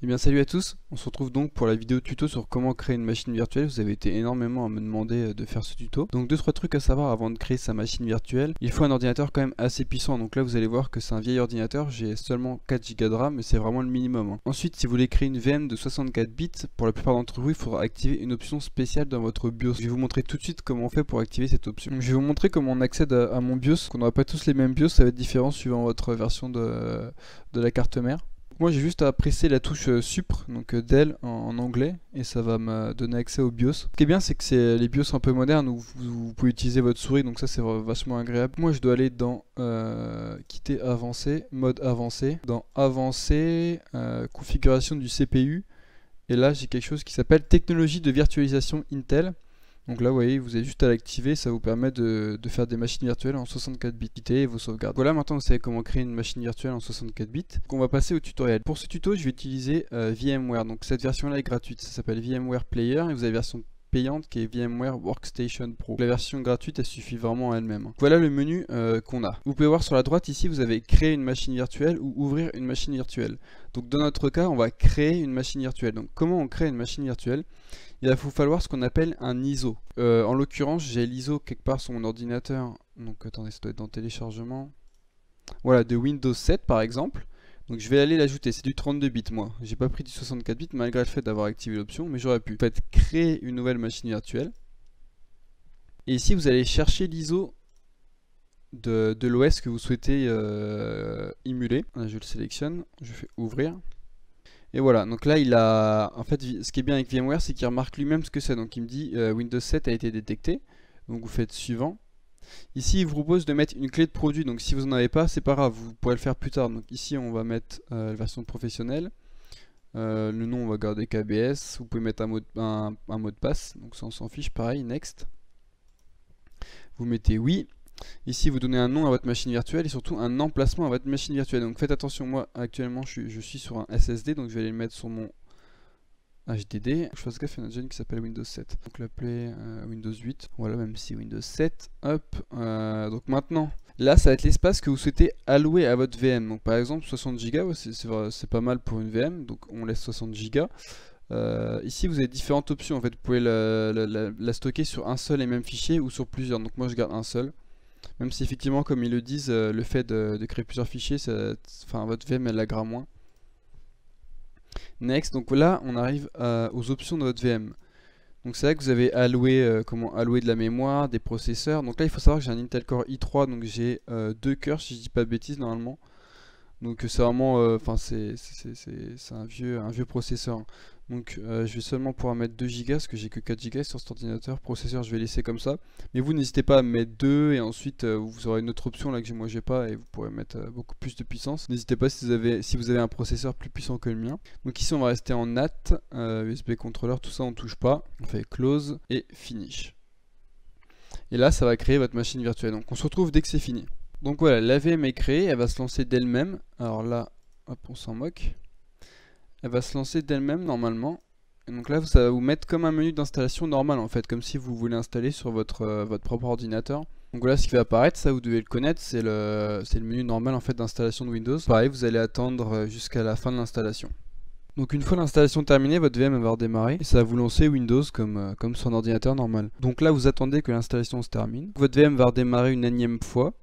Eh bien salut à tous, on se retrouve donc pour la vidéo tuto sur comment créer une machine virtuelle. Vous avez été énormément à me demander de faire ce tuto. Donc 2-3 trucs à savoir avant de créer sa machine virtuelle. Il faut un ordinateur quand même assez puissant, donc là vous allez voir que c'est un vieil ordinateur, j'ai seulement 4 Go de RAM, mais c'est vraiment le minimum. Ensuite, si vous voulez créer une VM de 64 bits, pour la plupart d'entre vous, il faudra activer une option spéciale dans votre BIOS. Je vais vous montrer tout de suite comment on fait pour activer cette option. Donc, je vais vous montrer comment on accède à mon BIOS, qu'on n'aura pas tous les mêmes BIOS, ça va être différent suivant votre version de la carte mère. Moi j'ai juste à presser la touche Supr, donc Del en anglais, et ça va me donner accès au BIOS. Ce qui est bien, c'est que c'est les BIOS un peu modernes où vous pouvez utiliser votre souris, donc ça c'est vachement agréable. Moi je dois aller dans quitter avancé, mode avancé, dans avancé, configuration du CPU, et là j'ai quelque chose qui s'appelle technologie de virtualisation Intel. Donc là, vous voyez, vous avez juste à l'activer, ça vous permet de faire des machines virtuelles en 64 bits et vos sauvegardes. Voilà, maintenant vous savez comment créer une machine virtuelle en 64 bits. Donc on va passer au tutoriel. Pour ce tuto, je vais utiliser VMware. Donc cette version-là est gratuite, ça s'appelle VMware Player, et vous avez la version payante qui est VMware Workstation Pro. La version gratuite, elle suffit vraiment à elle-même. Voilà le menu qu'on a. Vous pouvez voir sur la droite ici, vous avez créer une machine virtuelle ou ouvrir une machine virtuelle. Donc dans notre cas, on va créer une machine virtuelle. Donc comment on crée une machine virtuelle? Il va vous falloir ce qu'on appelle un ISO. En l'occurrence, j'ai l'ISO quelque part sur mon ordinateur. Donc attendez, ça doit être dans téléchargement. Voilà, de Windows 7 par exemple. Donc je vais aller l'ajouter, c'est du 32 bits moi. J'ai pas pris du 64 bits malgré le fait d'avoir activé l'option, mais j'aurais pu. Vous faites créer une nouvelle machine virtuelle. Et ici vous allez chercher l'ISO de l'OS que vous souhaitez émuler. Je le sélectionne, je fais ouvrir. Et voilà, donc là il a, en fait ce qui est bien avec VMware, c'est qu'il remarque lui-même ce que c'est. Donc il me dit Windows 7 a été détecté, donc vous faites suivant. Ici il vous propose de mettre une clé de produit, donc si vous n'en avez pas, c'est pas grave, vous pourrez le faire plus tard. Donc ici on va mettre la version professionnelle, le nom on va garder KBS, vous pouvez mettre un mot de passe, donc ça on s'en fiche, pareil, next. Vous mettez oui. Ici, vous donnez un nom à votre machine virtuelle et surtout un emplacement à votre machine virtuelle. Donc faites attention, moi actuellement je suis sur un SSD, donc je vais aller le mettre sur mon HDD. Je fasse gaffe, il y en a déjà une qui s'appelle Windows 7. Donc l'appeler Windows 8. Voilà, même si Windows 7. Hop. Donc maintenant, là ça va être l'espace que vous souhaitez allouer à votre VM. Donc par exemple 60 Go, c'est pas mal pour une VM, donc on laisse 60 Go. Ici vous avez différentes options, en fait vous pouvez la stocker sur un seul et même fichier ou sur plusieurs. Donc moi je garde un seul. Même si effectivement, comme ils le disent, le fait de créer plusieurs fichiers, votre VM elle laggera moins. Next, donc là on arrive aux options de votre VM. Donc c'est là que vous avez alloué, comment allouer de la mémoire, des processeurs. Donc là il faut savoir que j'ai un Intel Core i3, donc j'ai 2 cœurs si je dis pas de bêtises normalement. Donc c'est vraiment, c'est un vieux processeur. Donc je vais seulement pouvoir mettre 2 Go parce que j'ai que 4 Go sur cet ordinateur. Processeur je vais laisser comme ça. Mais vous n'hésitez pas à mettre 2 et ensuite vous aurez une autre option là que moi j'ai pas et vous pourrez mettre beaucoup plus de puissance. N'hésitez pas si vous avez un processeur plus puissant que le mien. Donc ici on va rester en NAT, USB controller, tout ça on touche pas. On fait close et finish. Et là ça va créer votre machine virtuelle. Donc on se retrouve dès que c'est fini. Donc voilà, la VM est créée, elle va se lancer d'elle-même. Alors là, hop, on s'en moque. Elle va se lancer d'elle-même normalement. Et donc là, ça va vous mettre comme un menu d'installation normal en fait, comme si vous voulez installer sur votre propre ordinateur. Donc voilà ce qui va apparaître, ça vous devez le connaître, c'est le menu normal en fait d'installation de Windows. Pareil, vous allez attendre jusqu'à la fin de l'installation. Donc une fois l'installation terminée, votre VM va redémarrer et ça va vous lancer Windows comme sur un ordinateur normal. Donc là, vous attendez que l'installation se termine. Votre VM va redémarrer une énième fois.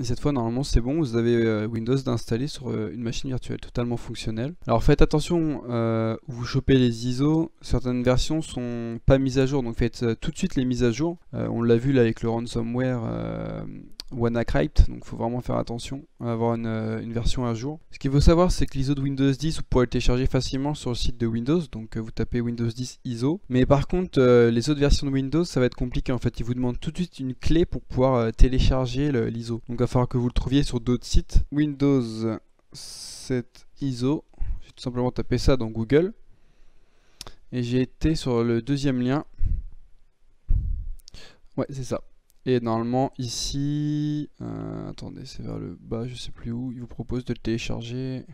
Et cette fois normalement c'est bon, vous avez Windows d'installer sur une machine virtuelle totalement fonctionnelle. Alors faites attention où vous chopez les ISO, certaines versions sont pas mises à jour, donc faites tout de suite les mises à jour. On l'a vu là avec le ransomware WannaCrypt, donc il faut vraiment faire attention à avoir une version à jour. Ce qu'il faut savoir c'est que l'ISO de Windows 10 vous pourrez le télécharger facilement sur le site de Windows, donc vous tapez Windows 10 ISO. Mais par contre les autres versions de Windows ça va être compliqué en fait, ils vous demandent tout de suite une clé pour pouvoir télécharger l'ISO. Donc il va falloir que vous le trouviez sur d'autres sites. Windows 7 ISO, j'ai tout simplement tapé ça dans Google. Et j'ai été sur le deuxième lien. Ouais c'est ça. Et normalement ici, attendez, c'est vers le bas, je sais plus où, il vous propose de le télécharger.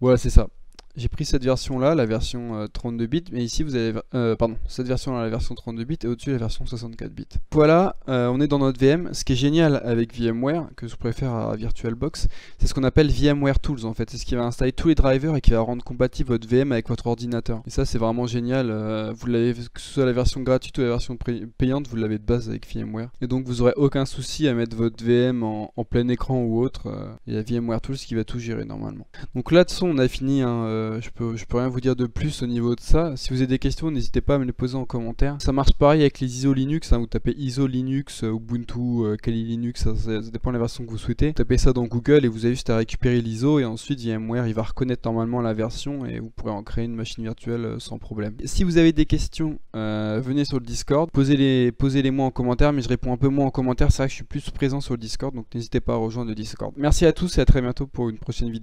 Voilà, c'est ça. J'ai pris cette version là, la version 32 bits, mais ici vous avez, pardon, cette version là, la version 32 bits, et au-dessus la version 64 bits. Voilà, on est dans notre VM. Ce qui est génial avec VMware, que je préfère à VirtualBox, c'est ce qu'on appelle VMware Tools en fait. C'est ce qui va installer tous les drivers et qui va rendre compatible votre VM avec votre ordinateur. Et ça c'est vraiment génial, vous l'avez, que ce soit la version gratuite ou la version payante, vous l'avez de base avec VMware. Et donc vous aurez aucun souci à mettre votre VM en plein écran ou autre. Il y a VMware Tools qui va tout gérer normalement. Donc là de toute façon on a fini, hein, je peux rien vous dire de plus au niveau de ça. Si vous avez des questions, n'hésitez pas à me les poser en commentaire. Ça marche pareil avec les ISO Linux, hein, vous tapez ISO Linux, Ubuntu, Kali Linux, ça dépend de la version que vous souhaitez. Vous tapez ça dans Google et vous avez juste à récupérer l'ISO et ensuite VMware il va reconnaître normalement la version et vous pourrez en créer une machine virtuelle sans problème. Si vous avez des questions, venez sur le Discord, posez-les moi en commentaire, mais je réponds un peu moins en commentaire, c'est vrai que je suis plus présent sur le Discord, donc n'hésitez pas à rejoindre le Discord. Merci à tous et à très bientôt pour une prochaine vidéo.